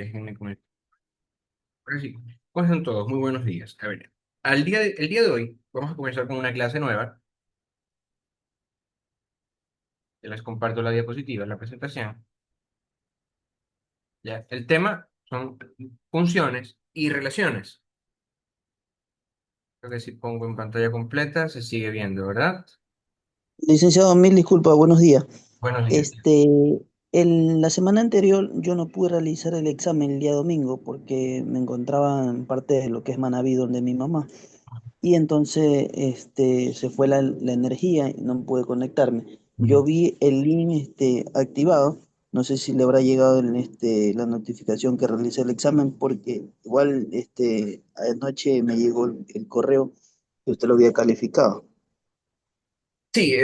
Déjenme comentar. Ahora sí, ¿cómo están todos? Muy buenos días. A ver, el día de hoy vamos a comenzar con una clase nueva. Les comparto la diapositiva, la presentación. Ya, el tema son funciones y relaciones. Creo que si pongo en pantalla completa se sigue viendo, ¿verdad? Licenciado, mil disculpas, buenos días. Buenos días. Este, la semana anterior yo no pude realizar el examen el día domingo porque me encontraba en parte de lo que es Manaví, donde mi mamá. Y entonces se fue la energía y no pude conectarme. Ujú. Yo vi el link activado. No sé si le habrá llegado la notificación que realicé el examen, porque igual anoche me llegó el correo que usted lo había calificado. Sí,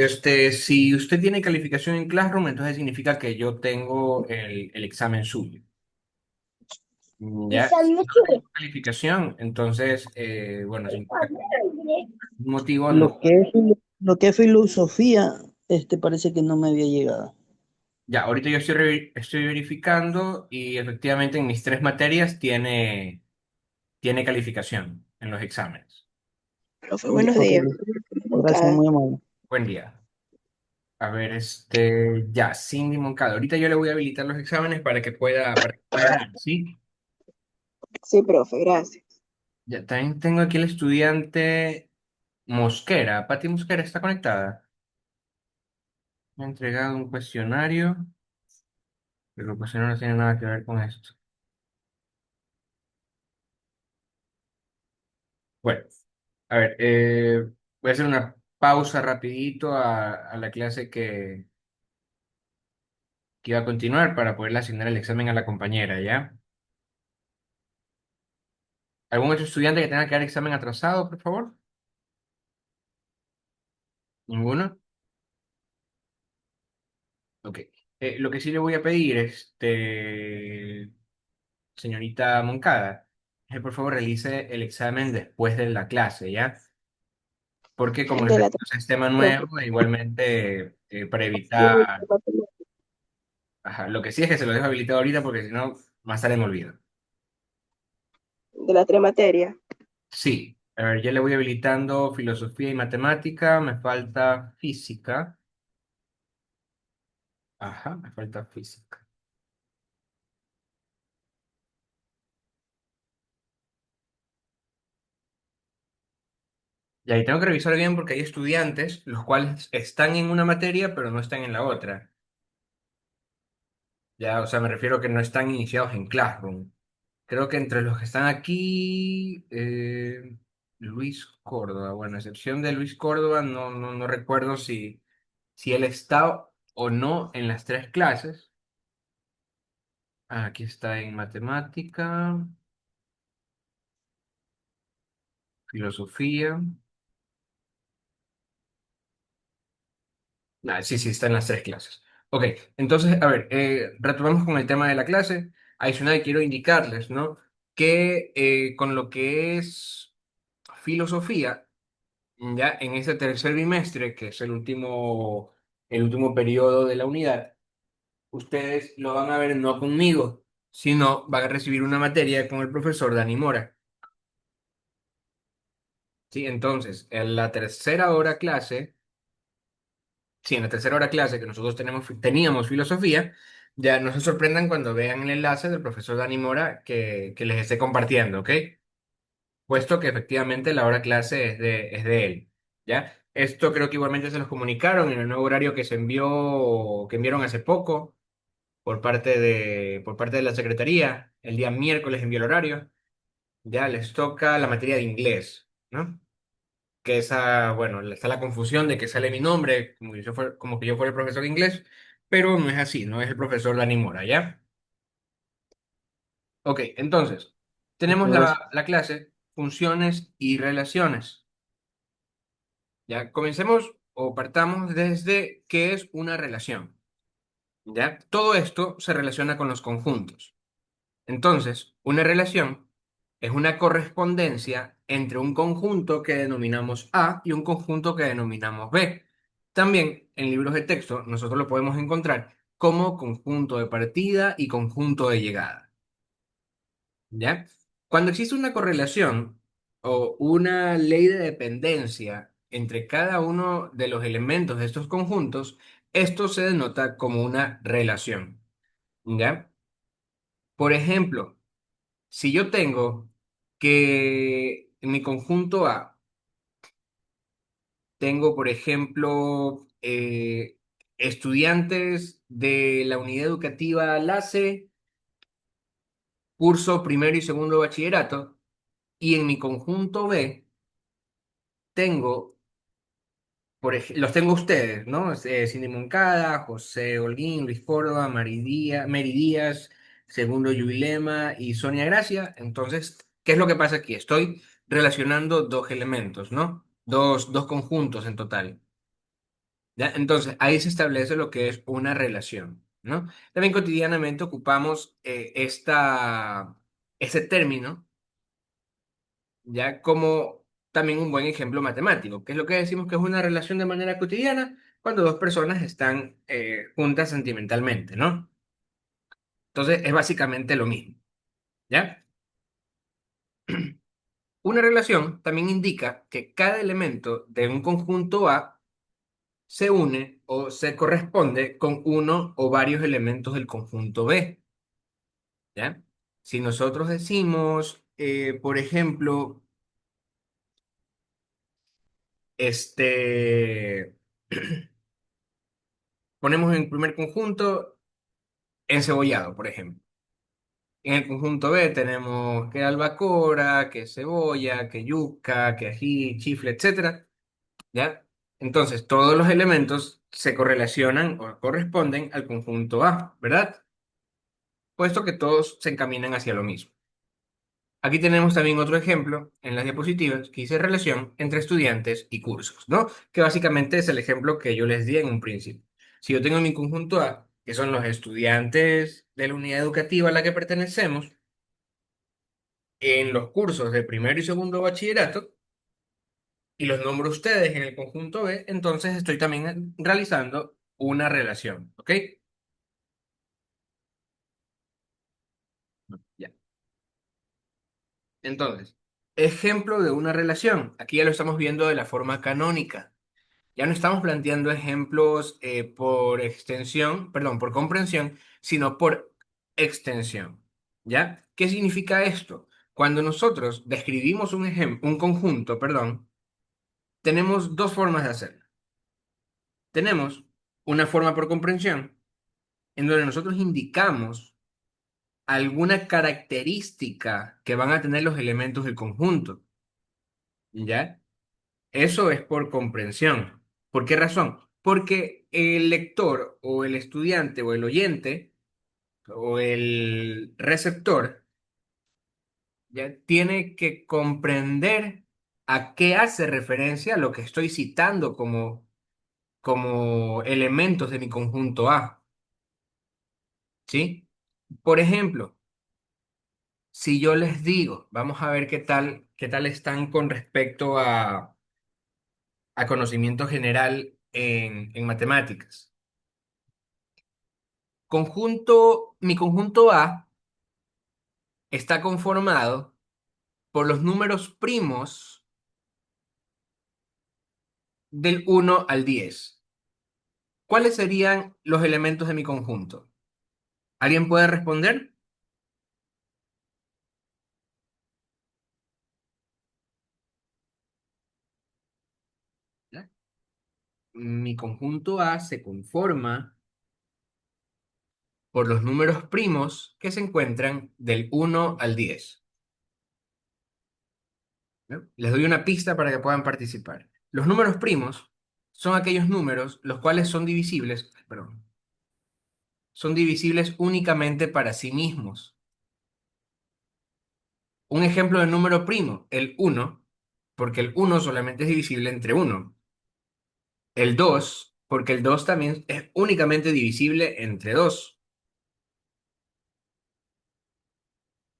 si usted tiene calificación en Classroom, entonces significa que yo tengo el examen suyo. Ya, si no tengo calificación, entonces, bueno, significa que por un motivo no. Lo que es filosofía, parece que no me había llegado. Ya, ahorita yo estoy verificando y efectivamente en mis tres materias tiene calificación en los exámenes. Profe, buenos Ok, días. gracias, Moncada. muy amable. Buen día. A ver, ya, Cindy Moncada. Ahorita yo le voy a habilitar los exámenes para que pueda ir, ¿sí? Sí, profe, gracias. Ya, también tengo aquí el estudiante Mosquera. Pati Mosquera está conectada. Me ha entregado un cuestionario, pero el cuestionario no tiene nada que ver con esto. Bueno, a ver, voy a hacer una pausa rapidito a la clase que iba a continuar para poderle asignar el examen a la compañera, ¿ya? ¿Algún otro estudiante que tenga que dar examen atrasado, por favor? ¿Ninguno? Ok. Lo que sí le voy a pedir, señorita Moncada, es que por favor realice el examen después de la clase, ¿ya? Porque como les De la repito, es sistema profe, nuevo, e igualmente para sí, evitar. Ajá, lo que sí es que se lo dejo habilitado ahorita porque si no, más tarde me olvido. de las tres materias. Sí, a ver, ya le voy habilitando filosofía y matemática, me falta física. Ajá, me falta física. Y ahí tengo que revisar bien porque hay estudiantes los cuales están en una materia pero no están en la otra. Ya, o sea, me refiero a que no están iniciados en Classroom. Creo que entre los que están aquí, Luis Córdoba, bueno, a excepción de Luis Córdoba, no recuerdo si él está o no en las tres clases. Aquí está en matemática, filosofía. Sí, sí, está en las tres clases. Ok, entonces, a ver, retomemos con el tema de la clase. Adicional, quiero indicarles, ¿no? Que con lo que es filosofía, ya en este tercer bimestre, que es el último periodo de la unidad, ustedes lo van a ver no conmigo, sino van a recibir una materia con el profesor Dani Mora. Sí, entonces, en la tercera hora clase. Sí, en la tercera hora clase que nosotros teníamos filosofía, ya no se sorprendan cuando vean el enlace del profesor Dani Mora que les esté compartiendo, ¿ok? Puesto que efectivamente la hora clase es de él, ¿ya? Esto creo que igualmente se los comunicaron en el nuevo horario que enviaron hace poco por parte de la Secretaría. El día miércoles envió el horario. Ya les toca la materia de inglés, ¿no? Que esa, bueno, está la confusión de que sale mi nombre, como que yo fuera el profesor de inglés, pero no es así, no es el profesor Dani Mora, ¿ya? Ok, entonces, tenemos Muchas gracias. la clase funciones y relaciones. Ya, comencemos o partamos desde qué es una relación, ¿ya? Todo esto se relaciona con los conjuntos. Entonces, una relación es una correspondencia entre un conjunto que denominamos A y un conjunto que denominamos B. También en libros de texto nosotros lo podemos encontrar como conjunto de partida y conjunto de llegada. ¿Ya? Cuando existe una correlación o una ley de dependencia entre cada uno de los elementos de estos conjuntos, esto se denota como una relación. ¿Ya? Por ejemplo, si yo tengo que en mi conjunto A tengo, por ejemplo, estudiantes de la unidad educativa LACE, curso primero y segundo bachillerato, y en mi conjunto B tengo, los tengo ustedes, ¿no? Cindy Moncada, José Holguín, Luis Córdoba, Mary Díaz, Segundo Yubilema y Sonia Gracia. Entonces, ¿qué es lo que pasa aquí? Estoy relacionando dos elementos, ¿no? Dos conjuntos en total. ¿Ya? Entonces, ahí se establece lo que es una relación, ¿no? También cotidianamente ocupamos ese término ya como también un buen ejemplo matemático, que es lo que decimos que es una relación de manera cotidiana cuando dos personas están juntas sentimentalmente, ¿no? Entonces, es básicamente lo mismo, ¿ya? Una relación también indica que cada elemento de un conjunto A se une o se corresponde con uno o varios elementos del conjunto B. ¿Ya? Si nosotros decimos, por ejemplo, este, ponemos en primer conjunto encebollado, por ejemplo. En el conjunto B tenemos que albacora, que cebolla, que yuca, que ají, chifle, etcétera, ¿ya? Entonces, todos los elementos se correlacionan o corresponden al conjunto A, ¿verdad? Puesto que todos se encaminan hacia lo mismo. Aquí tenemos también otro ejemplo en las diapositivas que dice relación entre estudiantes y cursos, ¿no? Que básicamente es el ejemplo que yo les di en un principio. Si yo tengo mi conjunto A, que son los estudiantes de la unidad educativa a la que pertenecemos, en los cursos de primero y segundo bachillerato, y los nombro a ustedes en el conjunto B, entonces estoy también realizando una relación, ¿ok? Ya. Entonces, ejemplo de una relación. Aquí ya lo estamos viendo de la forma canónica. Ya no estamos planteando ejemplos por extensión, perdón, por comprensión, sino por extensión. ¿Ya? ¿Qué significa esto? Cuando nosotros describimos un conjunto, perdón, tenemos dos formas de hacerlo. Tenemos una forma por comprensión, en donde nosotros indicamos alguna característica que van a tener los elementos del conjunto. ¿Ya? Eso es por comprensión. ¿Por qué razón? Porque el lector o el estudiante o el oyente o el receptor ya tiene que comprender a qué hace referencia lo que estoy citando como elementos de mi conjunto A. ¿Sí? Por ejemplo, si yo les digo, vamos a ver qué tal están con respecto a conocimiento general en matemáticas. Mi conjunto A está conformado por los números primos del 1 al 10. ¿Cuáles serían los elementos de mi conjunto? ¿Alguien puede responder? ¿Ya? Mi conjunto A se conforma por los números primos que se encuentran del 1 al 10. ¿No? Les doy una pista para que puedan participar. Los números primos son aquellos números los cuales son divisibles, perdón, son divisibles únicamente para sí mismos. Un ejemplo de número primo, el 1, porque el 1 solamente es divisible entre uno. El 2, porque el 2 también es únicamente divisible entre 2.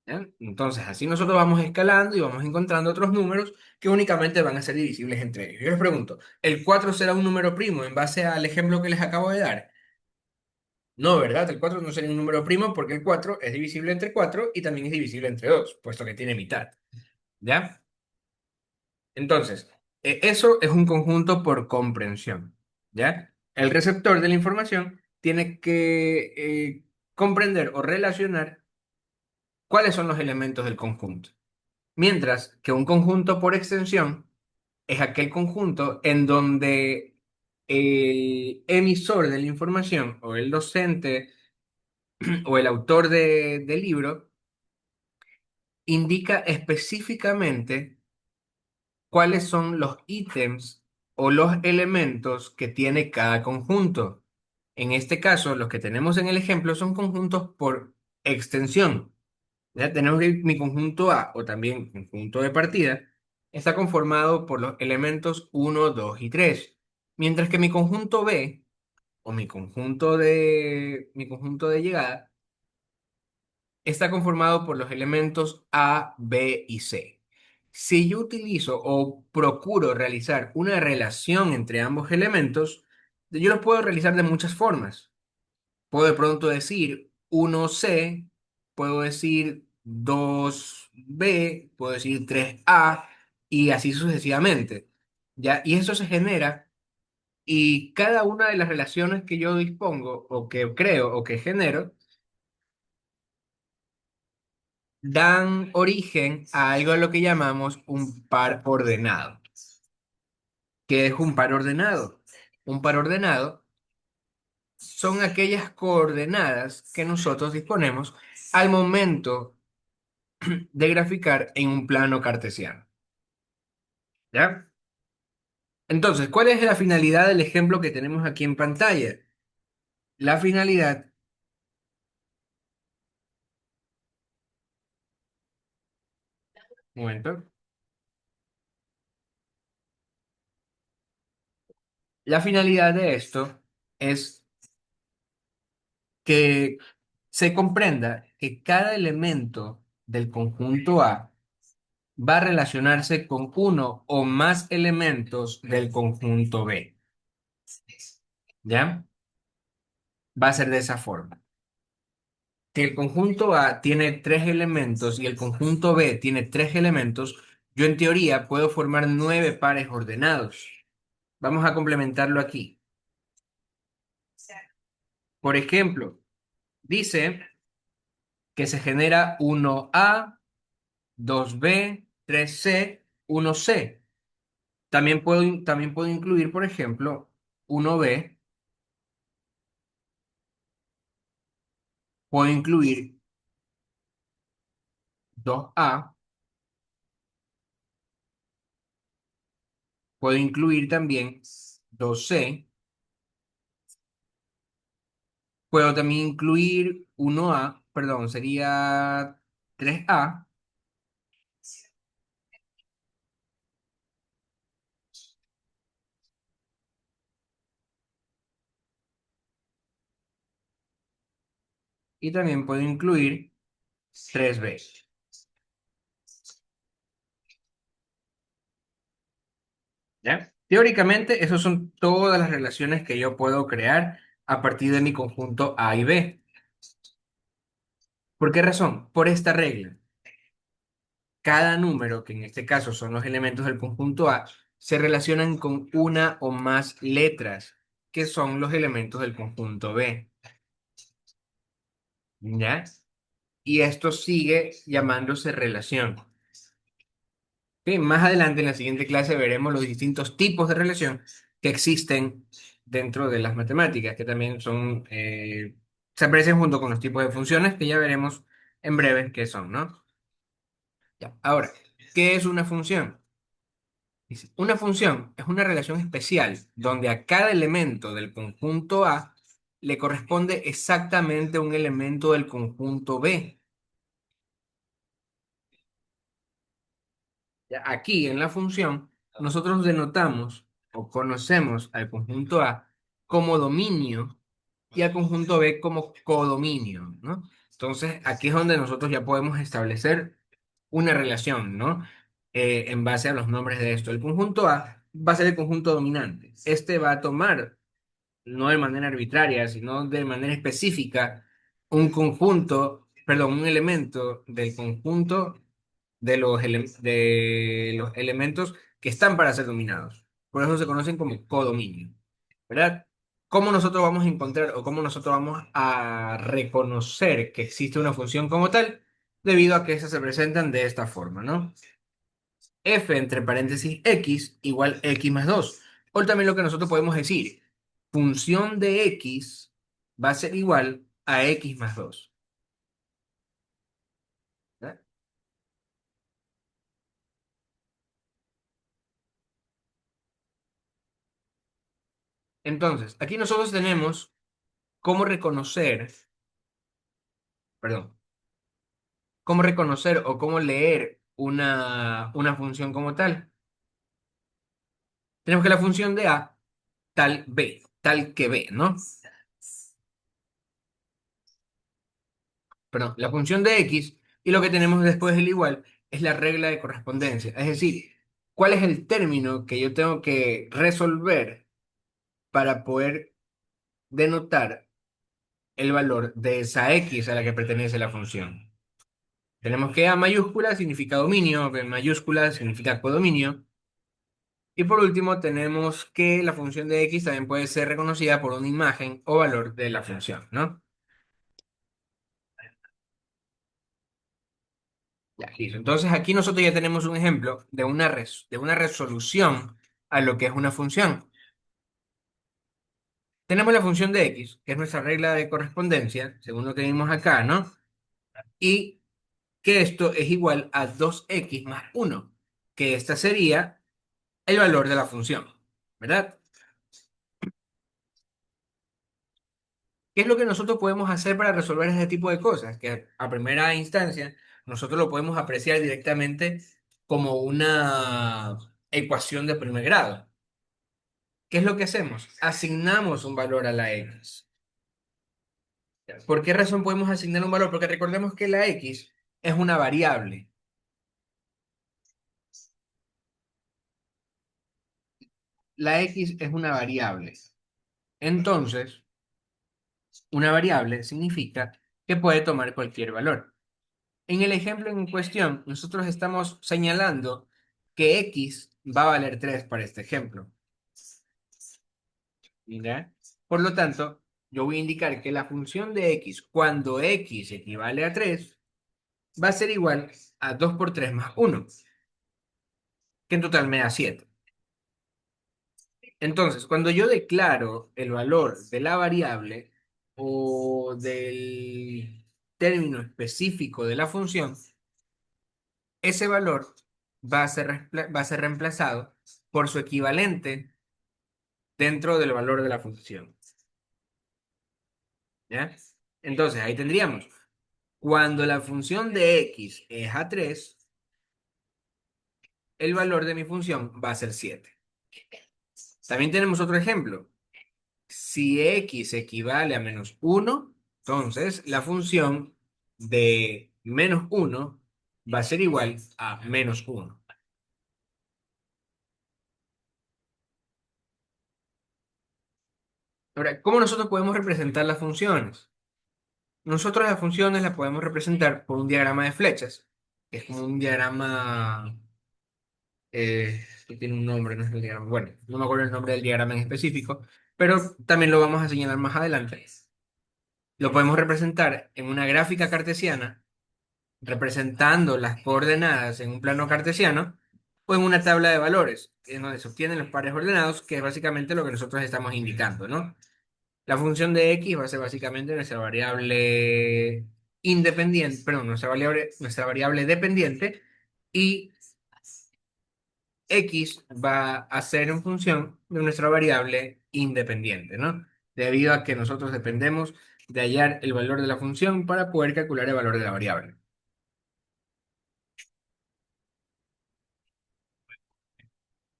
¿Ya? Entonces, así nosotros vamos escalando y vamos encontrando otros números que únicamente van a ser divisibles entre ellos. Yo les pregunto, ¿el 4 será un número primo en base al ejemplo que les acabo de dar? No, ¿verdad? El 4 no sería un número primo porque el 4 es divisible entre 4 y también es divisible entre 2, puesto que tiene mitad. ¿Ya? Entonces, eso es un conjunto por comprensión. ¿Ya? El receptor de la información tiene que comprender o relacionar cuáles son los elementos del conjunto. Mientras que un conjunto por extensión es aquel conjunto en donde el emisor de la información o el docente o el autor del libro indica específicamente cuáles son los ítems o los elementos que tiene cada conjunto. En este caso, los que tenemos en el ejemplo son conjuntos por extensión. Ya tenemos que mi conjunto A o también conjunto de partida está conformado por los elementos uno, 2 y 3, mientras que mi conjunto B o mi conjunto de llegada está conformado por los elementos A, B y C. Si yo utilizo o procuro realizar una relación entre ambos elementos, yo los puedo realizar de muchas formas. Puedo de pronto decir 1C, puedo decir 2B, puedo decir 3A y así sucesivamente. ¿Ya? Y eso se genera y cada una de las relaciones que yo dispongo o que creo o que genero dan origen a algo a lo que llamamos un par ordenado. ¿Qué es un par ordenado? Un par ordenado son aquellas coordenadas que nosotros disponemos al momento de graficar en un plano cartesiano. ¿Ya? Entonces, ¿cuál es la finalidad del ejemplo que tenemos aquí en pantalla? La finalidad, un momento, la finalidad de esto es que se comprenda que cada elemento del conjunto A va a relacionarse con uno o más elementos del conjunto B. ¿Ya? Va a ser de esa forma. Si el conjunto A tiene tres elementos y el conjunto B tiene tres elementos, yo en teoría puedo formar nueve pares ordenados. Vamos a complementarlo aquí. Por ejemplo, dice que se genera uno a, dos b, tres c, uno c. También puedo incluir, por ejemplo, uno b, puedo incluir dos a, puedo incluir también dos c, puedo también incluir uno a, perdón, sería tres a, y también puedo incluir tres b. ¿Ya? Teóricamente, esas son todas las relaciones que yo puedo crear a partir de mi conjunto A y B. ¿Por qué razón? Por esta regla. Cada número, que en este caso son los elementos del conjunto A, se relacionan con una o más letras, que son los elementos del conjunto B. ¿Ya? Y esto sigue llamándose relación. ¿Ok? Más adelante en la siguiente clase veremos los distintos tipos de relación que existen dentro de las matemáticas, que también son, se aprecian junto con los tipos de funciones que ya veremos en breve qué son, ¿no? Ya. Ahora, ¿qué es una función? Dice, una función es una relación especial donde a cada elemento del conjunto A le corresponde exactamente un elemento del conjunto B. Ya, aquí en la función, nosotros denotamos o conocemos al conjunto A como dominio y al conjunto B como codominio, ¿no? Entonces, aquí es donde nosotros ya podemos establecer una relación, ¿no? En base a los nombres de esto. El conjunto A va a ser el conjunto dominante. Este va a tomar no de manera arbitraria, sino de manera específica, un conjunto, perdón, un elemento del conjunto de los elementos que están para ser dominados. Por eso se conocen como codominio, ¿verdad? ¿Cómo nosotros vamos a encontrar o cómo nosotros vamos a reconocer que existe una función como tal? Debido a que esas se presentan de esta forma, ¿no? F entre paréntesis x igual x más 2. O también lo que nosotros podemos decir, función de x va a ser igual a x más 2. ¿Verdad? Entonces, aquí nosotros tenemos cómo reconocer, perdón, cómo reconocer o cómo leer una función como tal. Tenemos que la función de A tal B, tal que B, ¿no? Perdón, la función de X y lo que tenemos después del igual es la regla de correspondencia. Es decir, ¿cuál es el término que yo tengo que resolver para poder denotar el valor de esa X a la que pertenece la función? Tenemos que A mayúscula significa dominio, B mayúscula significa codominio. Y por último, tenemos que la función de X también puede ser reconocida por una imagen o valor de la función, ¿no? Ya, listo. Entonces aquí nosotros ya tenemos un ejemplo de de una resolución a lo que es una función. Tenemos la función de x, que es nuestra regla de correspondencia, según lo que vimos acá, ¿no? Y que esto es igual a 2x más 1, que esta sería el valor de la función, ¿verdad? ¿Qué es lo que nosotros podemos hacer para resolver ese tipo de cosas? Que a primera instancia nosotros lo podemos apreciar directamente como una ecuación de primer grado. ¿Qué es lo que hacemos? Asignamos un valor a la x. ¿Por qué razón podemos asignar un valor? Porque recordemos que la x es una variable. La x es una variable. Entonces, una variable significa que puede tomar cualquier valor. En el ejemplo en cuestión, nosotros estamos señalando que x va a valer 3 para este ejemplo. ¿Ya? Por lo tanto, yo voy a indicar que la función de x, cuando x equivale a 3 va a ser igual a 2 por 3 más 1, que en total me da 7. Entonces, cuando yo declaro el valor de la variable o del término específico de la función, ese valor va a ser reemplazado por su equivalente dentro del valor de la función. ¿Ya? Entonces, ahí tendríamos, cuando la función de x es a 3, el valor de mi función va a ser 7. También tenemos otro ejemplo. Si x equivale a -1, entonces la función de -1 va a ser igual a -1. Ahora, ¿cómo nosotros podemos representar las funciones? Nosotros las funciones las podemos representar por un diagrama de flechas, que es como un diagrama que tiene un nombre, no es el diagrama. Bueno, no me acuerdo el nombre del diagrama en específico, pero también lo vamos a señalar más adelante. Lo podemos representar en una gráfica cartesiana representando las coordenadas en un plano cartesiano o en una tabla de valores, en donde se obtienen los pares ordenados, que es básicamente lo que nosotros estamos indicando, ¿no? La función de x va a ser básicamente nuestra variable independiente, perdón, nuestra variable dependiente y x va a ser en función de nuestra variable independiente, ¿no? Debido a que nosotros dependemos de hallar el valor de la función para poder calcular el valor de la variable.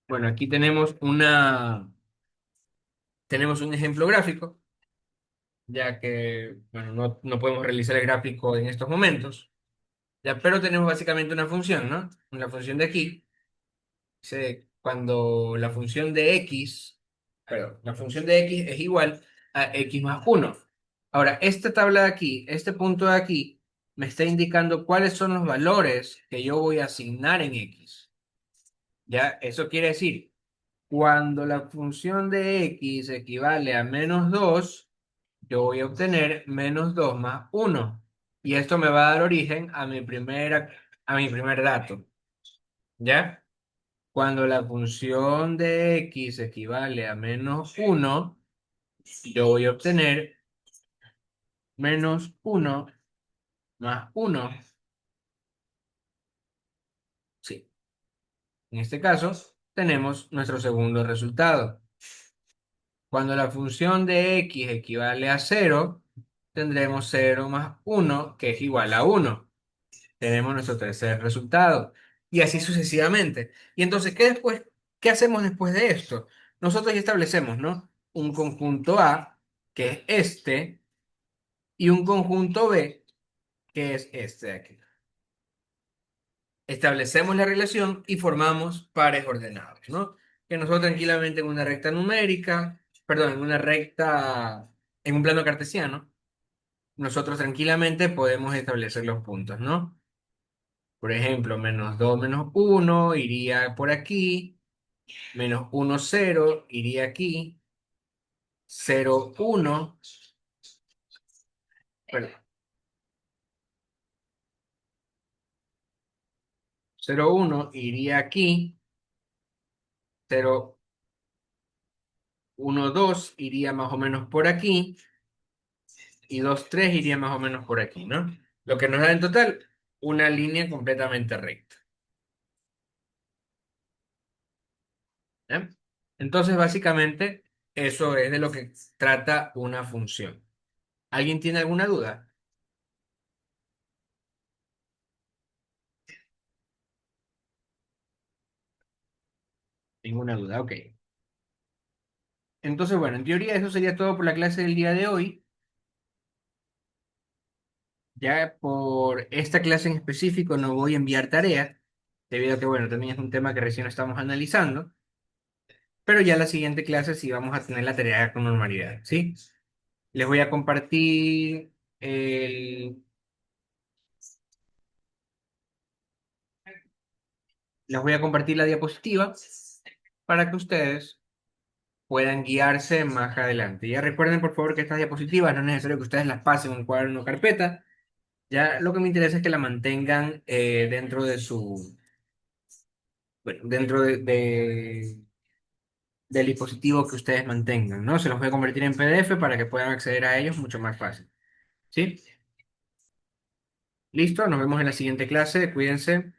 Bueno, aquí tenemos un ejemplo gráfico, ya que bueno, no podemos realizar el gráfico en estos momentos, ya, pero tenemos básicamente una función, ¿no? La función de aquí, cuando la función de x perdón, la función de x es igual a x más uno. Ahora, esta tabla de aquí, este punto de aquí, me está indicando cuáles son los valores que yo voy a asignar en x. ¿Ya? Eso quiere decir, cuando la función de x equivale a -2, yo voy a obtener -2 más uno. Y esto me va a dar origen a mi primer dato. ¿Ya? Cuando la función de x equivale a -1, yo voy a obtener -1 más uno. Sí, en este caso tenemos nuestro segundo resultado. Cuando la función de x equivale a 0, tendremos 0 más uno, que es igual a uno. Tenemos nuestro tercer resultado. Y así sucesivamente. Y entonces, ¿qué hacemos después de esto? Nosotros ya establecemos, ¿no? Un conjunto A, que es este, y un conjunto B, que es este de aquí. Establecemos la relación y formamos pares ordenados, ¿no? Que nosotros tranquilamente en una recta numérica, perdón, en un plano cartesiano, nosotros tranquilamente podemos establecer los puntos, ¿no? Por ejemplo, -2 -1 iría por aquí, -1 0 iría aquí, 0 1, perdón, 0 1 iría aquí, 0 1 2 iría más o menos por aquí, y 2 3 iría más o menos por aquí, ¿no? Lo que nos da en total una línea completamente recta. ¿Ya? Entonces, básicamente, eso es de lo que trata una función. ¿Alguien tiene alguna duda? Ninguna duda, ok. Entonces, bueno, en teoría eso sería todo por la clase del día de hoy. Ya por esta clase en específico no voy a enviar tarea, debido a que, bueno, también es un tema que recién estamos analizando, pero ya la siguiente clase sí vamos a tener la tarea con normalidad, ¿sí? Les voy a compartir el, les voy a compartir la diapositiva para que ustedes puedan guiarse más adelante. Ya recuerden, por favor, que estas diapositivas no es necesario que ustedes las pasen en un cuaderno o carpeta. Ya lo que me interesa es que la mantengan dentro de su, bueno, dentro del dispositivo que ustedes mantengan, ¿no? Se los voy a convertir en PDF para que puedan acceder a ellos mucho más fácil. ¿Sí? Listo, nos vemos en la siguiente clase. Cuídense.